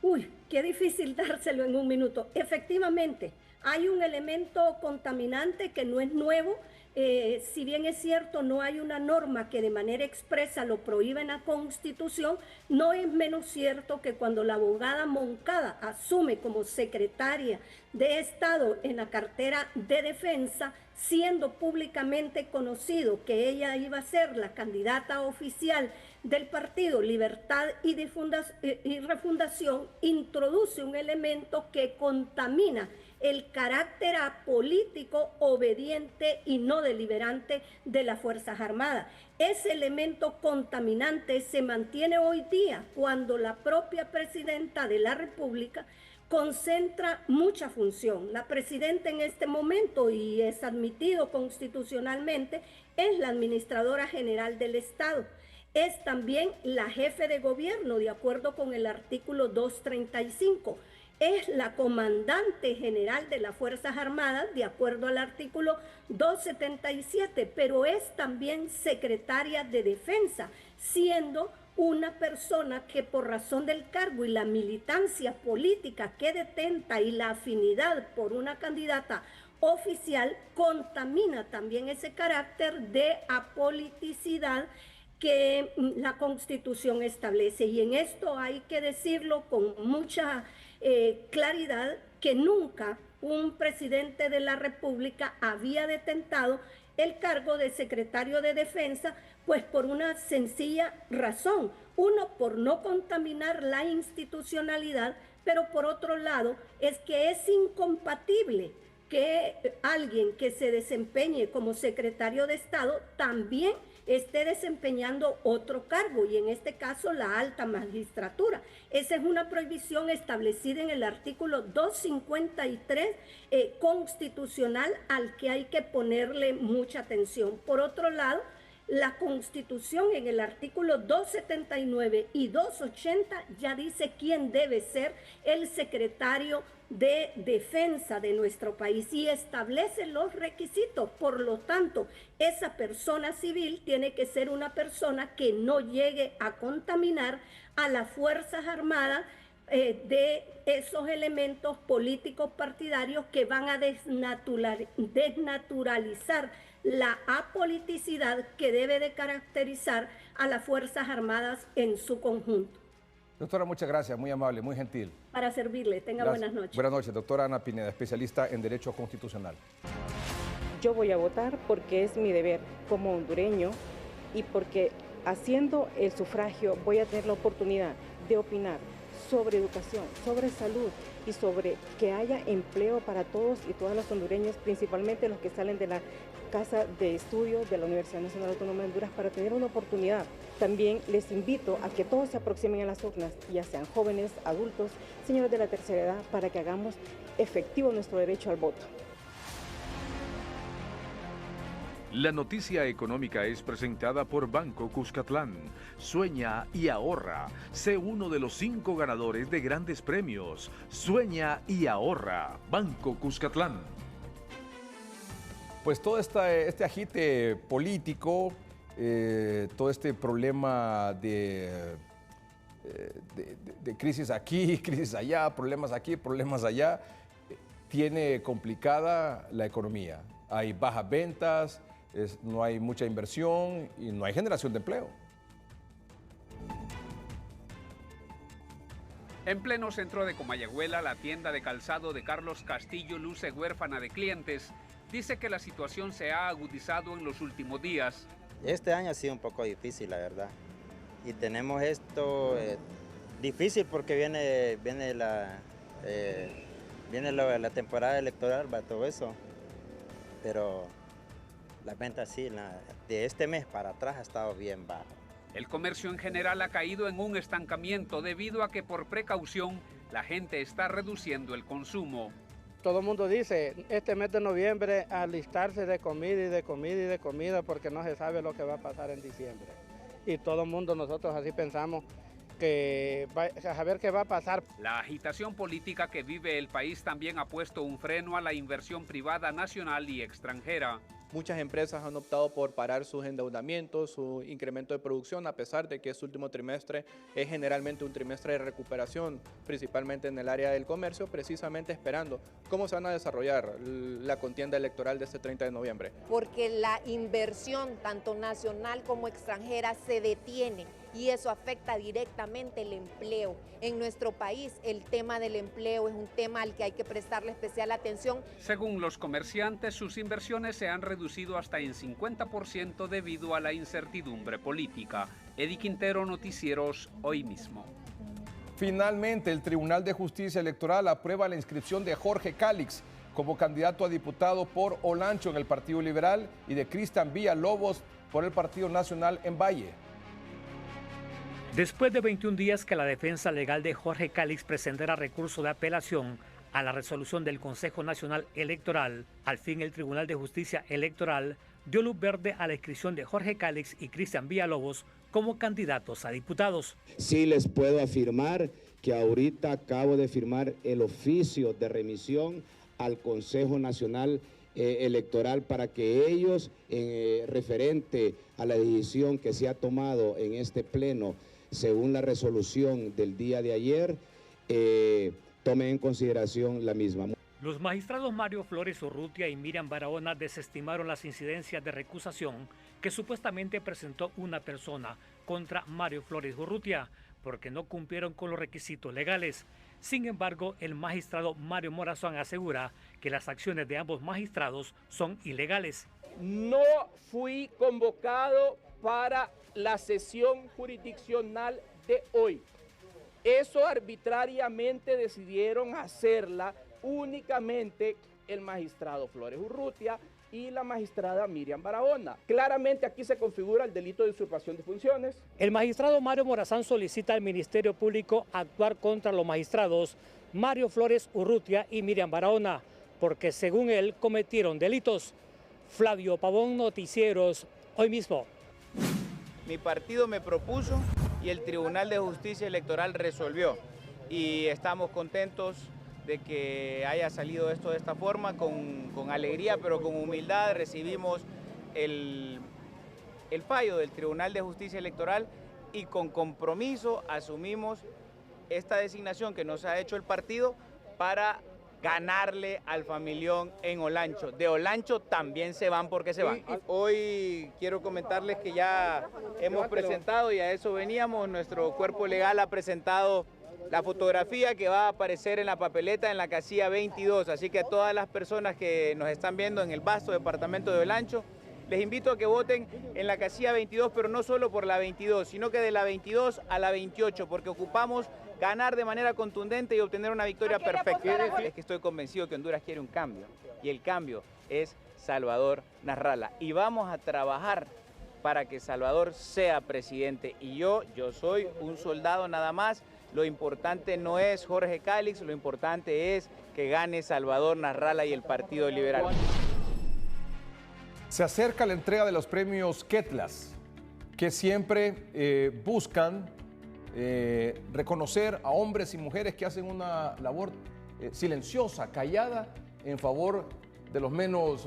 Uy, qué difícil dárselo en un minuto. Efectivamente, hay un elemento contaminante que no es nuevo. Si bien es cierto, no hay una norma que de manera expresa lo prohíba en la Constitución, no es menos cierto que cuando la abogada Moncada asume como secretaria de Estado en la cartera de Defensa, siendo públicamente conocido que ella iba a ser la candidata oficial del partido Libertad y Refundación, introduce un elemento que contamina el carácter apolítico, obediente y no deliberante de las Fuerzas Armadas. Ese elemento contaminante se mantiene hoy día cuando la propia presidenta de la República concentra mucha función. La presidenta en este momento, y es admitido constitucionalmente, es la administradora general del Estado. Es también la jefe de gobierno, de acuerdo con el artículo 235. Es la comandante general de las Fuerzas Armadas, de acuerdo al artículo 277, pero es también secretaria de Defensa, siendo una persona que por razón del cargo y la militancia política que detenta y la afinidad por una candidata oficial contamina también ese carácter de apoliticidad que la Constitución establece. Y en esto hay que decirlo con mucha claridad, que nunca un presidente de la República había detentado el cargo de secretario de Defensa, pues por una sencilla razón. Uno, por no contaminar la institucionalidad, pero por otro lado, es que es incompatible que alguien que se desempeñe como secretario de Estado también esté desempeñando otro cargo, y en este caso la alta magistratura. Esa es una prohibición establecida en el artículo 253 constitucional, al que hay que ponerle mucha atención. Por otro lado, la Constitución en el artículo 279 y 280 ya dice quién debe ser el secretario de Defensa de nuestro país y establece los requisitos. Por lo tanto, esa persona civil tiene que ser una persona que no llegue a contaminar a las Fuerzas Armadas de esos elementos políticos partidarios que van a desnaturalizar la apoliticidad que debe de caracterizar a las Fuerzas Armadas en su conjunto. Doctora, muchas gracias, muy amable, muy gentil. Para servirle, tenga buenas noches. Buenas noches, doctora Ana Pineda, especialista en Derecho Constitucional. Yo voy a votar porque es mi deber como hondureño y porque haciendo el sufragio voy a tener la oportunidad de opinar sobre educación, sobre salud y sobre que haya empleo para todos y todas las hondureñas, principalmente los que salen de la Casa de Estudios de la Universidad Nacional Autónoma de Honduras, para tener una oportunidad. También les invito a que todos se aproximen a las urnas, ya sean jóvenes, adultos, señores de la tercera edad, para que hagamos efectivo nuestro derecho al voto. La noticia económica es presentada por Banco Cuscatlán. Sueña y ahorra. Sé uno de los 5 ganadores de grandes premios. Sueña y ahorra. Banco Cuscatlán. Pues todo este agite político, todo este problema de crisis aquí, crisis allá, problemas aquí, problemas allá, tiene complicada la economía. Hay bajas ventas, no hay mucha inversión y no hay generación de empleo. En pleno centro de Comayagüela, la tienda de calzado de Carlos Castillo luce huérfana de clientes. Dice que la situación se ha agudizado en los últimos días. Este año ha sido un poco difícil, la verdad. Y tenemos esto difícil porque viene la temporada electoral, va todo eso. Pero la venta sí, de este mes para atrás ha estado bien baja. El comercio en general ha caído en un estancamiento debido a que por precaución la gente está reduciendo el consumo. Todo el mundo dice, este mes de noviembre, alistarse de comida y de comida y de comida porque no se sabe lo que va a pasar en diciembre. Y todo el mundo, nosotros así pensamos, que a ver qué va a pasar. La agitación política que vive el país también ha puesto un freno a la inversión privada nacional y extranjera. Muchas empresas han optado por parar sus endeudamientos, su incremento de producción, a pesar de que este último trimestre es generalmente un trimestre de recuperación, principalmente en el área del comercio, precisamente esperando cómo se van a desarrollar la contienda electoral de este 30 de noviembre. Porque la inversión, tanto nacional como extranjera, se detiene y eso afecta directamente el empleo. En nuestro país, el tema del empleo es un tema al que hay que prestarle especial atención. Según los comerciantes, sus inversiones se han reducido hasta en 50% debido a la incertidumbre política. Eddie Quintero, Noticieros, Hoy Mismo. Finalmente, el Tribunal de Justicia Electoral aprueba la inscripción de Jorge Calix como candidato a diputado por Olancho en el Partido Liberal y de Cristian Villalobos por el Partido Nacional en Valle. Después de 21 días que la defensa legal de Jorge Calix presentara recurso de apelación a la resolución del Consejo Nacional Electoral, al fin el Tribunal de Justicia Electoral dio luz verde a la inscripción de Jorge Calix y Cristian Villalobos como candidatos a diputados. Sí les puedo afirmar que ahorita acabo de firmar el oficio de remisión al Consejo Nacional Electoral para que ellos, referente a la decisión que se ha tomado en este pleno, según la resolución del día de ayer, tomen en consideración la misma. Los magistrados Mario Flores Urrutia y Miriam Barahona desestimaron las incidencias de recusación que supuestamente presentó una persona contra Mario Flores Urrutia, porque no cumplieron con los requisitos legales. Sin embargo, el magistrado Mario Morazán asegura que las acciones de ambos magistrados son ilegales. No fui convocado para la sesión jurisdiccional de hoy. Eso arbitrariamente decidieron hacerla únicamente el magistrado Flores Urrutia y la magistrada Miriam Barahona. Claramente aquí se configura el delito de usurpación de funciones. El magistrado Mario Morazán solicita al Ministerio Público actuar contra los magistrados Mario Flores Urrutia y Miriam Barahona, porque según él cometieron delitos. Flavio Pavón, Noticieros, Hoy Mismo. Mi partido me propuso y el Tribunal de Justicia Electoral resolvió. Y estamos contentos de que haya salido esto de esta forma, con alegría, pero con humildad. Recibimos el fallo del Tribunal de Justicia Electoral y con compromiso asumimos esta designación que nos ha hecho el partido para ganarle al familión en Olancho. De Olancho también se van porque se van. Hoy quiero comentarles que ya hemos presentado, y a eso veníamos, nuestro cuerpo legal ha presentado la fotografía que va a aparecer en la papeleta en la casilla 22. Así que a todas las personas que nos están viendo en el vasto departamento de Olancho, les invito a que voten en la casilla 22, pero no solo por la 22, sino que de la 22 a la 28, porque ocupamos ganar de manera contundente y obtener una victoria perfecta. Es que estoy convencido que Honduras quiere un cambio, y el cambio es Salvador Nasralla. Y vamos a trabajar para que Salvador sea presidente. Y yo soy un soldado nada más. Lo importante no es Jorge Calix, lo importante es que gane Salvador Nasralla y el Partido Liberal. Se acerca la entrega de los premios Ketlas, que siempre buscan reconocer a hombres y mujeres que hacen una labor silenciosa, callada, en favor de los menos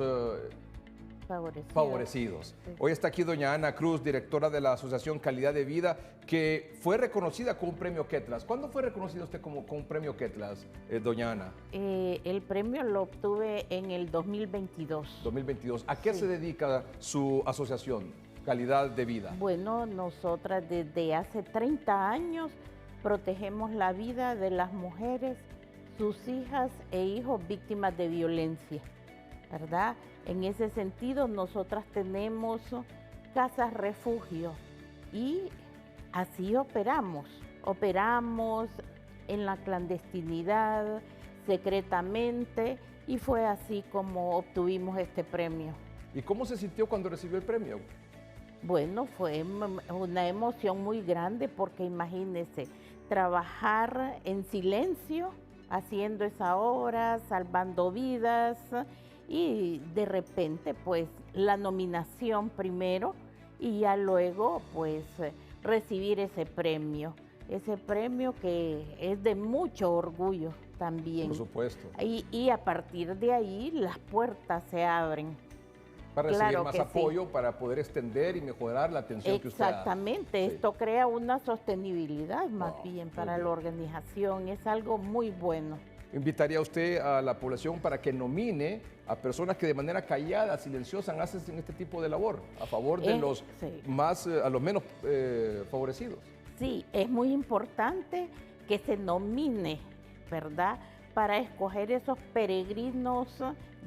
favorecidos. Sí. Hoy está aquí doña Ana Cruz, directora de la Asociación Calidad de Vida, que fue reconocida con un premio Ketlas. ¿Cuándo fue reconocida usted con un premio Ketlas, doña Ana? El premio lo obtuve en el 2022. 2022. ¿A qué se dedica su asociación, Calidad de Vida? Bueno, nosotras desde hace 30 años protegemos la vida de las mujeres, sus hijas e hijos víctimas de violencia, ¿verdad? En ese sentido, nosotras tenemos casas refugio y así operamos. Operamos en la clandestinidad, secretamente, y fue así como obtuvimos este premio. ¿Y cómo se sintió cuando recibió el premio? Bueno, fue una emoción muy grande porque imagínense, trabajar en silencio, haciendo esa obra, salvando vidas, y de repente pues la nominación primero y ya luego pues recibir ese premio que es de mucho orgullo también. Por supuesto. Y a partir de ahí las puertas se abren. Para recibir más apoyo, sí, para poder extender y mejorar la atención que usted da. Exactamente, esto crea una sostenibilidad más bien para la organización, es algo muy bueno. ¿Invitaría usted a la población para que nomine a personas que de manera callada, silenciosa, hacen este tipo de labor a favor de los más, a los menos favorecidos? Sí, es muy importante que se nomine, ¿verdad?, para escoger esos peregrinos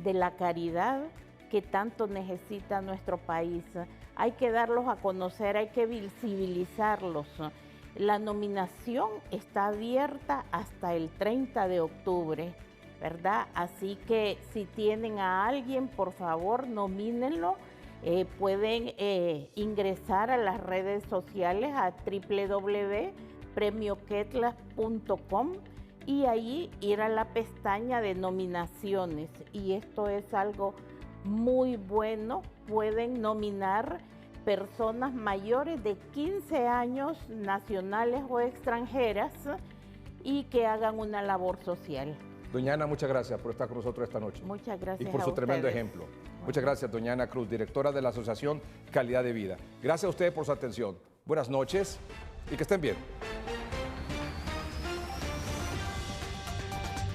de la caridad que tanto necesita nuestro país. Hay que darlos a conocer, hay que visibilizarlos. La nominación está abierta hasta el 30 de octubre ¿verdad? Así que si tienen a alguien, por favor, nomínenlo. Pueden ingresar a las redes sociales a www.premioquetlas.com y ahí ir a la pestaña de nominaciones. Y esto es algo muy bueno. Pueden nominar personas mayores de 15 años, nacionales o extranjeras, y que hagan una labor social. Doña Ana, muchas gracias por estar con nosotros esta noche. Muchas gracias. Y por su tremendo ustedes. ejemplo. Muchas gracias, doña Ana Cruz, directora de la Asociación Calidad de Vida. Gracias a ustedes por su atención. Buenas noches y que estén bien.